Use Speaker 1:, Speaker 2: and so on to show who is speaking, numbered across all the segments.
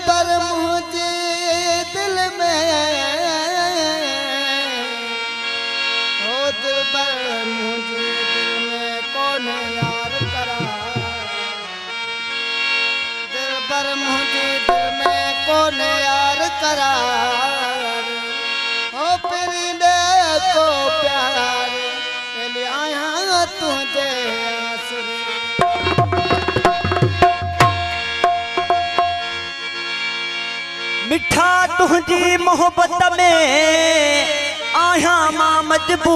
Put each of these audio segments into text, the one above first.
Speaker 1: पर मुझे दिल में हो दिल पर मुझे दिल में कौन यार करा दिल पर मुझे दिल में कौन यार करा हो पिरने को प्यार ले आया तुझे आसरे
Speaker 2: मिठा तुझी मोहब्बत में आया मां मजबूर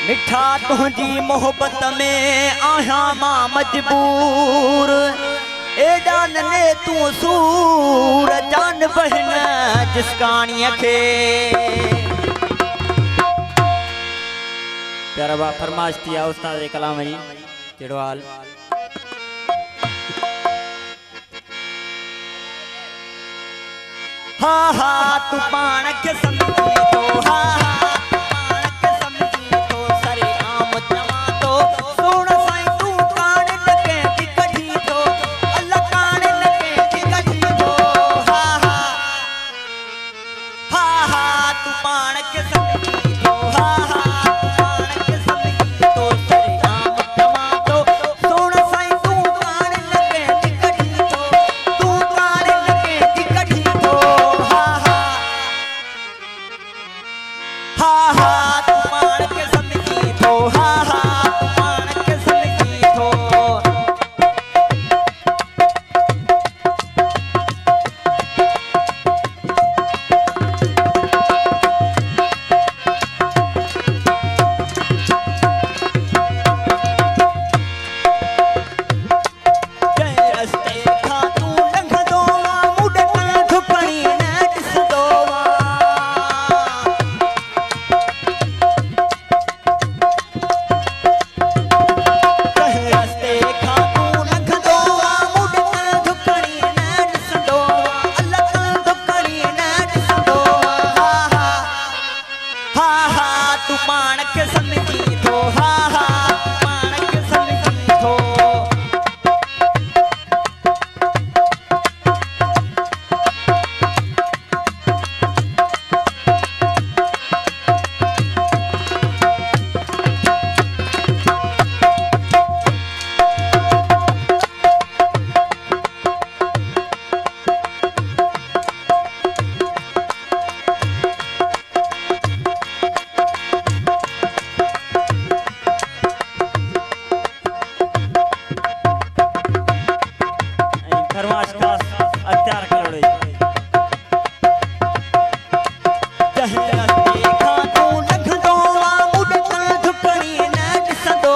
Speaker 2: मिठा तुझी मोहब्बत में आया मां मजबूर एडा नने तू सूर जान बहन जिस कहानी खे प्यारा बा फरमाइश किया उस्ताद कलाम जी चिड़वाल हा हा तू पाण के समझी तो हा हा तू पाण के समझी तो सरे आम जमा तो सुन साईं तू कान लगे दी कढी तो अल्लाह कान लगे दी कढी तो हा हा तू पाण के समझी तो हा हा तू पाण के समझी तो सरे आम जमा तो सुन साईं तू कान लगे दी कढी तो तू कान लगे दी कढी तो हा हा तू पाण के समझी तो हा तू पाण के समझी तो तू पाण के समझी तो हा तू पाण के समझी तो फरमाइश का अख्तियार करोड़े देखा तू लखदो मुडका झुकणी न ॾिसंदो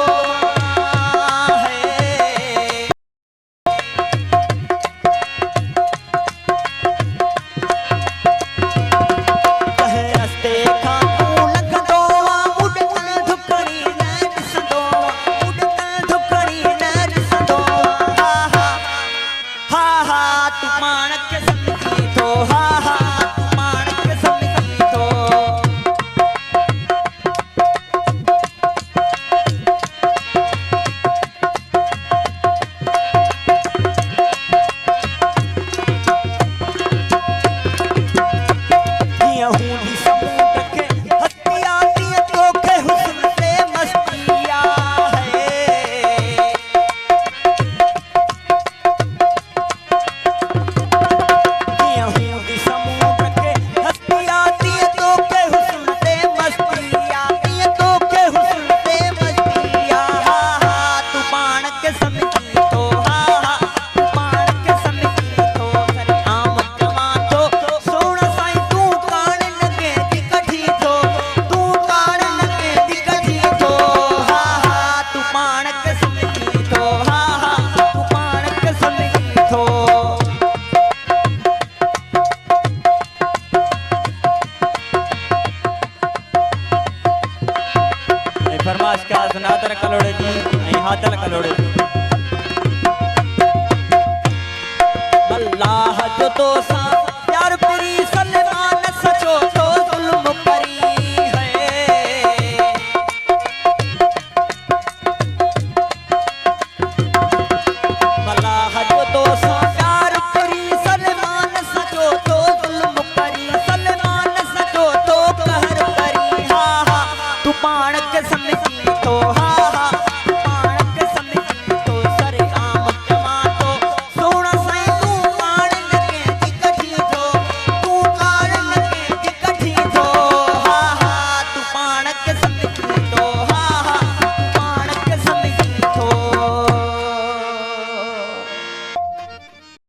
Speaker 2: रस्ते खां तू लखदो मुडका झुकणी न ॾिसंदो मुडका झुकणी न ॾिसंदो तू पाण के समझी तो हा तू पाण के समझी तो जिया हूं दी समुंड के हत्या दिए तो के हुस्न से मस्तिया है समुद्र के हस्तिया दिए तो के हुस्न से मस्तिया दिए तो के हुस्न से मस्तिया तू पाण के समझी तो हा तू पाण के समझी तो सरे आम जमा तो सुन साईं तू कान लगे दी कढी तो तू कान लगे दी कढी तो हा तू पाण के समझी तो हा तू पाण के समझी तो फरमाइश का सनातन कलोड़े जी हाथल कलोड़े अल्लाह जो तो सा